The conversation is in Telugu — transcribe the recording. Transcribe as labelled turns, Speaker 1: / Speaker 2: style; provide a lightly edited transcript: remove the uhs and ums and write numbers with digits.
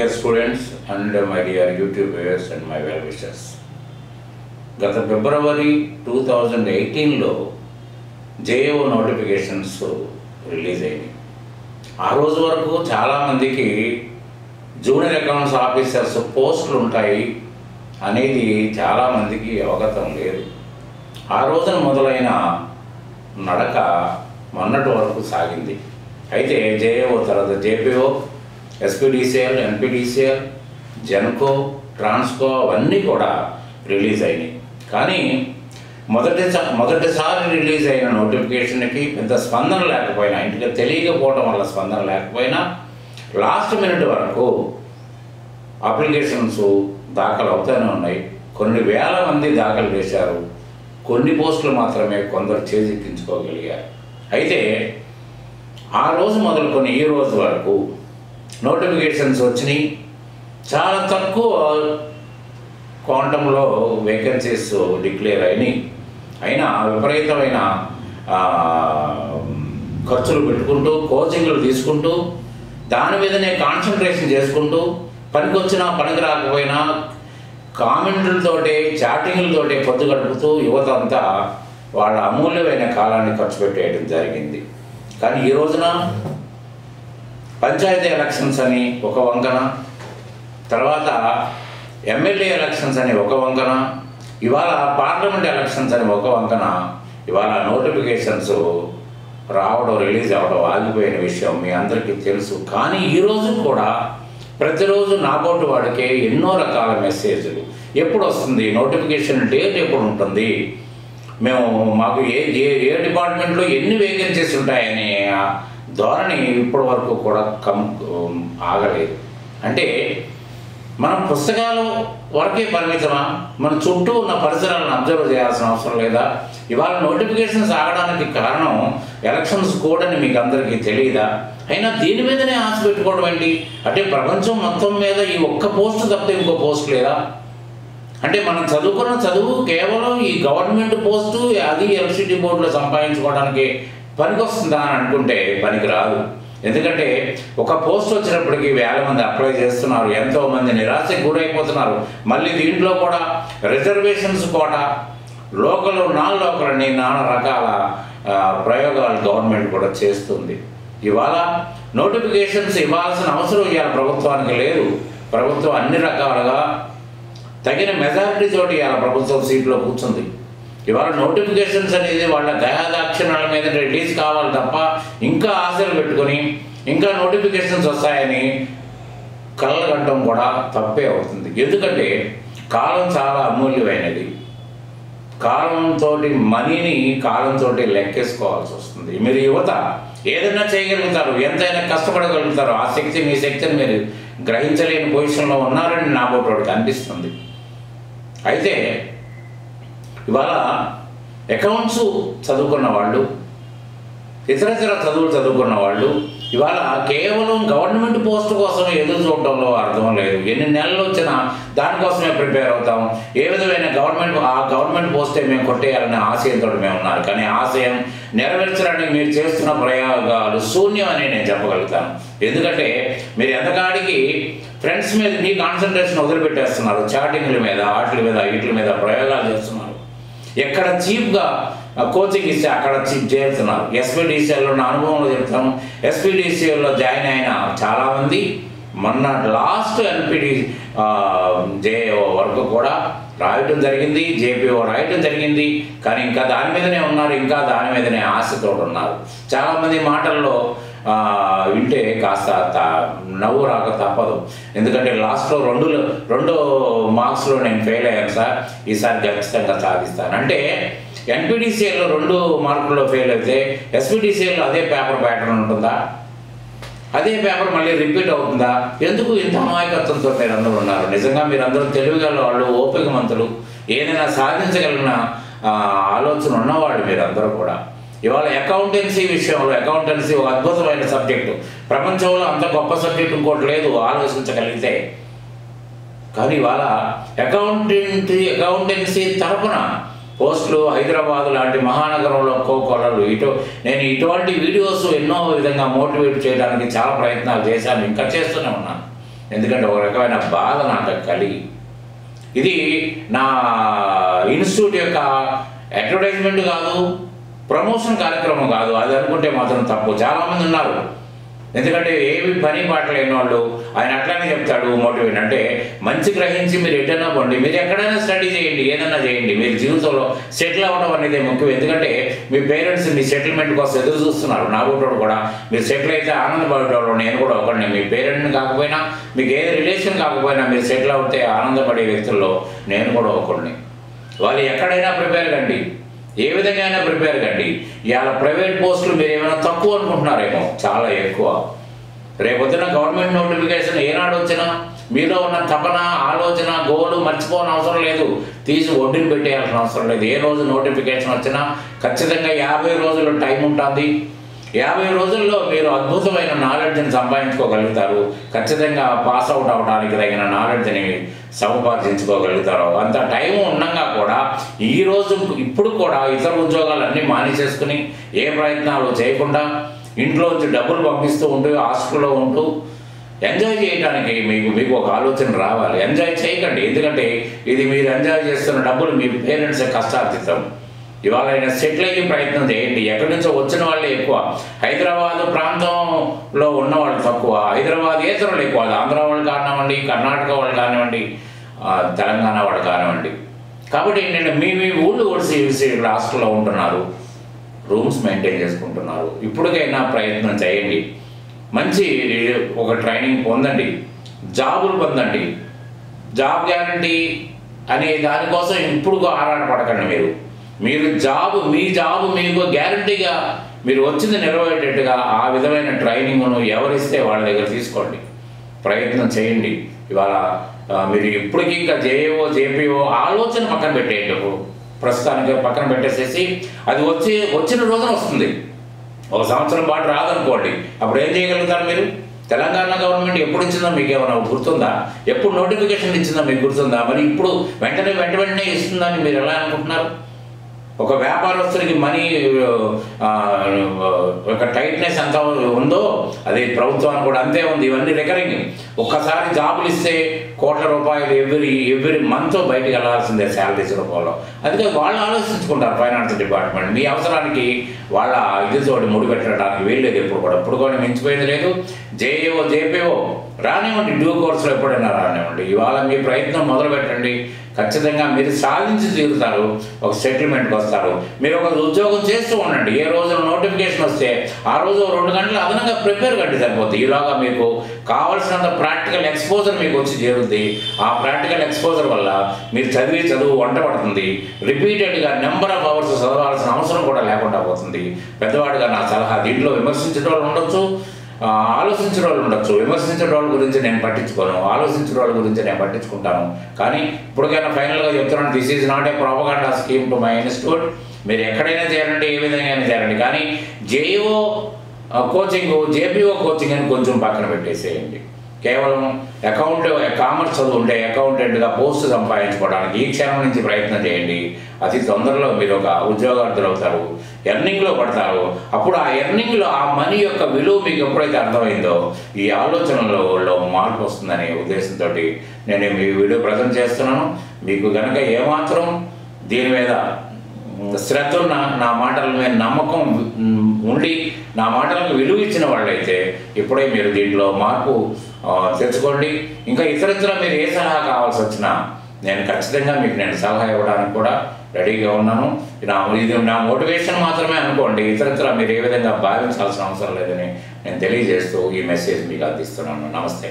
Speaker 1: dear students and my dear YouTube viewers and my well wishers. గత ఫిబ్రవరి 2018లో JAO నోటిఫికేషన్స్ రిలీజ్ అయినాయి. ఆ రోజు వరకు చాలామందికి జూనియర్ అకౌంట్స్ ఆఫీసర్స్ పోస్టులు ఉంటాయి అనేది చాలామందికి అవగతం లేదు. ఆ రోజున మొదలైన నడక మొన్నటి వరకు సాగింది. అయితే JAO తర్వాత JPO, SPDCL, NPDCL, Genco, Transco అవన్నీ కూడా రిలీజ్ అయినాయి. కానీ మొదటిసారి రిలీజ్ అయిన నోటిఫికేషన్కి పెద్ద స్పందన లేకపోయినా, ఇంటికి తెలియకపోవడం వల్ల స్పందన లేకపోయినా లాస్ట్ మినిట్ వరకు అప్లికేషన్స్ దాఖలు అవుతూనే ఉన్నాయి. కొన్ని వేల మంది దాఖలు చేశారు. కొన్ని పోస్టులు మాత్రమే కొందరు చేజిక్కించుకోగలిగారు. అయితే ఆ రోజు మొదలుకొని ఈ రోజు వరకు నోటిఫికేషన్స్ వచ్చినాయి. చాలా తక్కువ క్వాంటంలో వేకెన్సీస్ డిక్లేర్ అయినాయి. అయినా విపరీతమైన ఖర్చులు పెట్టుకుంటూ, కోచింగ్లు తీసుకుంటూ, దాని మీదనే కాన్సన్ట్రేషన్ చేసుకుంటూ, పనికొచ్చినా పనికి రాకపోయినా కామెంట్లతోటి, చాటింగ్లతోటి పొద్దు గడుపుతూ యువత అంతా వాళ్ళ అమూల్యమైన కాలాన్ని ఖర్చు పెట్టేయడం జరిగింది. కానీ ఈ రోజున పంచాయతీ ఎలక్షన్స్ అని ఒక వంకన, తర్వాత ఎమ్మెల్యే ఎలక్షన్స్ అని ఒక వంకన, ఇవాళ పార్లమెంట్ ఎలక్షన్స్ అని ఒక వంకన, ఇవాళ నోటిఫికేషన్స్ రావడం, రిలీజ్ అవ్వడం ఆగిపోయిన విషయం మీ అందరికీ తెలుసు. కానీ ఈరోజు కూడా ప్రతిరోజు నాబోటు వాడికే ఎన్నో రకాల మెసేజ్లు, ఎప్పుడు వస్తుంది నోటిఫికేషన్, డేట్ ఎప్పుడు ఉంటుంది, మాకు ఏ డిపార్ట్మెంట్లో ఎన్ని వేకెన్సీస్ ఉంటాయనే ధోరణి ఇప్పటి వరకు కూడా ఆగలేదు. అంటే మనం పుస్తకాలు వరకే పరిమితమా? మన చుట్టూ ఉన్న పరిసరాలను అబ్జర్వ్ చేయాల్సిన అవసరం లేదా? ఇవాళ నోటిఫికేషన్స్ ఆగడానికి కారణం ఎలక్షన్స్ కోడ్ అని మీకు అందరికీ తెలియదా? అయినా దీని మీదనే ఆశ పెట్టుకోవడం ఏంటి? అంటే ప్రపంచం మొత్తం మీద ఈ ఒక్క పోస్టు తప్పితే ఇంకో పోస్ట్ లేదా? అంటే మనం చదువుకున్న చదువు కేవలం ఈ గవర్నమెంట్ పోస్టు, అది ఎలక్ట్రిసిటీ బోర్డులో సంపాదించుకోవడానికి పనికొస్తుందా అని అనుకుంటే పనికి రాదు. ఎందుకంటే ఒక పోస్ట్ వచ్చినప్పటికీ వేల మంది అప్లై చేస్తున్నారు, ఎంతోమంది నిరాశకు గురైపోతున్నారు. మళ్ళీ దీంట్లో కూడా రిజర్వేషన్స్ కూడా, లోకల్ నాన్ లోకల్ అని నానా రకాల ప్రయోగాలు గవర్నమెంట్ కూడా చేస్తుంది. ఇవాళ నోటిఫికేషన్స్ ఇవ్వాల్సిన అవసరం ఇవాళ ప్రభుత్వానికి లేదు. ప్రభుత్వం అన్ని రకాలుగా తగిన మెజారిటీ తోటి ఇవాళ ప్రభుత్వం సీట్లో కూర్చుంది. ఇవాళ నోటిఫికేషన్స్ అనేది వాళ్ళ దయాదాక్షిణాల మీద రిలీజ్ కావాలి తప్ప ఇంకా ఆశలు పెట్టుకొని ఇంకా నోటిఫికేషన్స్ వస్తాయని కలగడం కూడా తప్పే అవుతుంది. ఎందుకంటే కాలం చాలా అమూల్యమైనది. కాలంతో మనీని కాలంతో లెక్కేసుకోవాల్సి వస్తుంది. మీరు యువత ఏదైనా చేయగలుగుతారు, ఎంతైనా కష్టపడగలుగుతారు. ఆ శక్తి, మీ శక్తిని మీరు గ్రహించలేని పొజిషన్లో ఉన్నారని నా బోటోడికి అనిపిస్తుంది. అయితే ఇవాళ అకౌంట్స్ చదువుకున్న వాళ్ళు, ఇతర చదువులు చదువుకున్న వాళ్ళు ఇవాళ కేవలం గవర్నమెంట్ పోస్ట్ కోసం ఎదురు చూడటంలో అర్థం లేదు. ఎన్ని నెలలు వచ్చినా దానికోసమే ప్రిపేర్ అవుతాం. ఏ విధమైన గవర్నమెంట్ పోస్టే మేము కొట్టేయాలనే ఆశయంతో మేము ఉన్నారు. కానీ ఆశయం నెరవేర్చడానికి మీరు చేస్తున్న ప్రయోగాలు శూన్యం అని నేను చెప్పగలుగుతాను. ఎందుకంటే మీరు ఎంతకాడికి ఫ్రెండ్స్ మీద మీ కాన్సన్ట్రేషన్ వదిలిపెట్టేస్తున్నారు. చాటింగ్ల మీద, వాటి మీద, వీటి మీద ప్రయోగాలు చేస్తున్నారు. ఎక్కడ చీప్గా కోచింగ్ ఇస్తే అక్కడ చీప్ చేస్తున్నారు. SPDCLలో నా అనుభవంలో చెప్తాను. SPDCLలో జాయిన్ అయిన చాలామంది మొన్న లాస్ట్ JAO వరకు కూడా రాయటం జరిగింది, JPO రాయటం జరిగింది. కానీ ఇంకా దాని మీదనే ఉన్నారు, ఇంకా దాని మీదనే ఆశతో ఉన్నారు. చాలామంది మాటల్లో వింటే కాస్త నవ్వు రాక తప్పదు. ఎందుకంటే లాస్ట్లో రెండో మార్క్స్లో నేను ఫెయిల్ అయ్యాను సార్, ఈసారి ఖచ్చితంగా సాధిస్తాను అంటే NPDCLలో 2 మార్కుల్లో ఫెయిల్ అయితే SPDCLలో అదే పేపర్ ప్యాటర్న్ ఉంటుందా? అదే పేపర్ మళ్ళీ రిపీట్ అవుతుందా? ఎందుకు ఇంత అమాయకత్వంతో మీరు అందరూ ఉన్నారు? నిజంగా మీరు అందరూ తెలివిగల వాళ్ళు, ఓపికమంతులు, ఏదైనా సాధించగలిగిన ఆలోచన ఉన్నవాళ్ళు మీరందరూ కూడా. ఇవాళ అకౌంటెన్సీ విషయంలో, అకౌంటెన్సీ ఒక అద్భుతమైన సబ్జెక్టు. ప్రపంచంలో అంత గొప్ప సబ్జెక్టు ఇంకోటి లేదు ఆలోచించగలిగితే. కానీ ఇవాళ అకౌంటెన్సీ తరపున పోస్టులు హైదరాబాద్ లాంటి మహానగరంలో కోకొలలు నేను ఇటువంటి వీడియోస్ ఎన్నో విధంగా మోటివేట్ చేయడానికి చాలా ప్రయత్నాలు చేశాను, ఇంకా చేస్తూనే ఉన్నాను. ఎందుకంటే ఒక రకమైన బాధ నాకు కలిగి, ఇది నా ఇన్స్టిట్యూట్ యొక్క అడ్వర్టైజ్మెంట్ కాదు, ప్రమోషన్ కార్యక్రమం కాదు. అది అనుకుంటే మాత్రం తప్పు. చాలామంది ఉన్నారు, ఎందుకంటే ఏమి పని పాట లేని వాళ్ళు. ఆయన అట్లానే చెప్తాడు మోటివేట్ అంటే, మంచి గ్రహించి మీరు ఎటైనా పోండి, మీరు ఎక్కడైనా స్టడీ చేయండి, ఏదైనా చేయండి, మీరు జీవితంలో సెటిల్ అవ్వడం అనేది ముఖ్యం. ఎందుకంటే మీ పేరెంట్స్ మీ సెటిల్మెంట్ కోసం ఎదురు చూస్తున్నారు. నా కూడా మీరు సెటిల్ అయితే ఆనందపడేవాళ్ళు, నేను కూడా ఒకరిని. మీ పేరెంట్ని కాకపోయినా, మీకు ఏది రిలేషన్ కాకపోయినా మీరు సెటిల్ అవుతే ఆనందపడే వ్యక్తుల్లో నేను కూడా ఒకరిని. వాళ్ళు ఎక్కడైనా ప్రిపేర్ కండి, ఏ విధంగా అయినా ప్రిపేర్ కండి. ఇవాళ ప్రైవేట్ పోస్టులు మీరు ఏమైనా తక్కువ అనుకుంటున్నారేమో, చాలా ఎక్కువ. రేపొద్దున గవర్నమెంట్ నోటిఫికేషన్ ఏనాడు వచ్చినా మీలో ఉన్న తపన, ఆలోచన, గోలు మర్చిపోని అవసరం లేదు, తీసి ఒడ్డుని పెట్టేయాల్సిన అవసరం లేదు. ఏ రోజు నోటిఫికేషన్ వచ్చినా ఖచ్చితంగా 50 రోజులు టైం ఉంటుంది. 50 రోజుల్లో మీరు అద్భుతమైన నాలెడ్జ్ని సంపాదించుకోగలుగుతారు. ఖచ్చితంగా పాస్ అవుట్ అవడానికి తగిన నాలెడ్జ్ని సముపార్జించుకోగలుగుతారు. అంత టైం ఉండగా కూడా ఈరోజు ఇప్పుడు కూడా ఇతర ఉద్యోగాలన్నీ మానేసేసుకుని ఏ ప్రయత్నాలు చేయకుండా ఇంట్లోంచి డబ్బులు పంపిస్తూ ఉంటూ హాస్టల్లో ఉంటూ ఎంజాయ్ చేయడానికి మీకు ఒక ఆలోచన రావాలి. ఎంజాయ్ చేయకండి, ఎందుకంటే ఇది మీరు ఎంజాయ్ చేస్తున్న డబ్బులు మీ పేరెంట్స్ కష్టార్జితం. ఇవాళ అయినా సెటిల్ అయ్యే ప్రయత్నం చేయండి. ఎక్కడి నుంచో వచ్చిన వాళ్ళే ఎక్కువ, హైదరాబాదు ప్రాంతంలో ఉన్న వాళ్ళు తక్కువ, హైదరాబాద్ ఏతరులు ఎక్కువ. ఆంధ్ర వాళ్ళు కానివ్వండి, కర్ణాటక వాళ్ళు కానివ్వండి, తెలంగాణ వాళ్ళు కానివ్వండి. కాబట్టి ఏంటంటే మీ ఊళ్ళు ఒడిసి హాస్టల్లో ఉంటున్నారు, రూమ్స్ మెయింటైన్ చేసుకుంటున్నారు. ఇప్పటికైనా ప్రయత్నం చేయండి, మంచి ఒక ట్రైనింగ్ పొందండి, జాబులు పొందండి. జాబ్ గ్యారంటీ అనే దానికోసం ఇప్పుడు ఆరాటపడకండి. మీరు మీ జాబు మీకు గ్యారంటీగా మీరు వచ్చింది నెరవేరేటట్టుగా ఆ విధమైన ట్రైనింగ్ను ఎవరిస్తే వాళ్ళ దగ్గర తీసుకోండి, ప్రయత్నం చేయండి. ఇవాళ మీరు ఇప్పటికీ ఇంకా జేఏఓ జేపీఓ ఆలోచన పక్కన పెట్టేయండి, ప్రస్తుతానికి పక్కన పెట్టేసేసి అది వచ్చిన రోజున వస్తుంది. 1 సంవత్సరం పాటు రాదనుకోండి, అప్పుడు ఏం చేయగలుగుతారు మీరు? తెలంగాణ గవర్నమెంట్ ఎప్పుడు ఇచ్చిందో మీకు ఏమైనా గుర్తుందా? ఎప్పుడు నోటిఫికేషన్ ఇచ్చిందో మీకు గుర్తుందా? మరి ఇప్పుడు వెంటనే ఇస్తుందని మీరు ఎలా అనుకుంటున్నారు? ఒక వ్యాపారస్తుడికి మనీ ఒక టైట్నెస్ ఎంత ఉందో అది ప్రభుత్వానికి కూడా అంతే ఉంది. ఇవన్నీ రికరింగ్. ఒక్కసారి జాబులు ఇస్తే కోట్ల రూపాయలు ఎవ్రీ మంత్ బయటకు వెళ్ళాల్సిందే శాలరీస్ రూపంలో. అందుకే వాళ్ళు ఆలోచించుకుంటారు ఫైనాన్స్ డిపార్ట్మెంట్. మీ అవసరానికి వాళ్ళ తోటి ముడిపెట్టడానికి వీల్లేదు. ఎప్పుడు కూడా మించిపోయింది లేదు. జేఏఓ జేపీఓ రానివ్వండి, డ్యూ కోర్సులో ఎప్పుడైనా రానివ్వండి. ఇవాళ మీ ప్రయత్నం మొదలు పెట్టండి, ఖచ్చితంగా మీరు సాధించి తీరుతారు, ఒక సెటిల్మెంట్కి వస్తారు. మీరు ఒక ఉద్యోగం చేస్తూ ఉండండి. ఏ రోజు నోటిఫికేషన్ వస్తే ఆ రోజు 2 గంటలు అదనంగా ప్రిపేర్ కండి సరిపోతుంది. ఈలోగా మీకు కావాల్సినంత ప్రాక్టికల్ ఎక్స్పోజర్ మీకు వచ్చి చేరుద్ది. ఆ ప్రాక్టికల్ ఎక్స్పోజర్ వల్ల మీరు చదువు వంట పడుతుంది. రిపీటెడ్గా నెంబర్ ఆఫ్ అవర్స్ చదవాల్సిన అవసరం కూడా లేకుండా పోతుంది. పెద్దవాడుగా నా సలహా, దీంట్లో విమర్శించే వాళ్ళు ఉండొచ్చు, ఆలోచించిన వాళ్ళు ఉండొచ్చు. విమర్శించిన వాళ్ళ గురించి నేను పట్టించుకోను, ఆలోచించిన వాళ్ళ గురించి నేను పట్టించుకుంటాను. కానీ ఇప్పటికైనా ఫైనల్గా చెప్తున్నాను, this is not a propaganda scheme to my institute. మీరు ఎక్కడైనా చేరండి, ఏ విధంగా అయినా చేరండి. కానీ జేఈఓ కోచింగ్, జేపీఓ కోచింగ్ అని కొంచెం పక్కన పెట్టేసేయండి. కేవలం కామర్స్ చదువు ఉంటే అకౌంటెంట్గా పోస్ట్ సంపాదించుకోవడానికి ఈ క్షణం నుంచి ప్రయత్నం చేయండి. అతి తొందరలో మీరు ఒక ఉద్యోగార్థులు అవుతారు, ఎర్నింగ్లో పడతారు. అప్పుడు ఆ ఎర్నింగ్లో ఆ మనీ యొక్క విలువ మీకు ఎప్పుడైతే అర్థమైందో ఈ ఆలోచనలో మార్పు వస్తుందనే ఉద్దేశంతో నేను మీ వీడియో ప్రజెంట్ చేస్తున్నాను. మీకు కనుక ఏమాత్రం దీని మీద శ్రద్ధ ఉన్న, నా మాటల మీద నమ్మకం ఉండి నా మాటలకు విలువ ఇచ్చిన వాళ్ళైతే ఇప్పుడే మీరు దీంట్లో మార్పు తెచ్చుకోండి. ఇంకా ఇతరత్ర మీరు ఏ సలహా కావాల్సి వచ్చినా నేను ఖచ్చితంగా మీకు సలహా ఇవ్వడానికి కూడా రెడీగా ఉన్నాను. ఇది నా మోటివేషన్ మాత్రమే అనుకోండి, ఇతరత్ర మీరు ఏ విధంగా భావించాల్సిన అవసరం లేదని నేను తెలియజేస్తూ ఈ మెసేజ్ మీకు అందిస్తున్నాను. నమస్తే.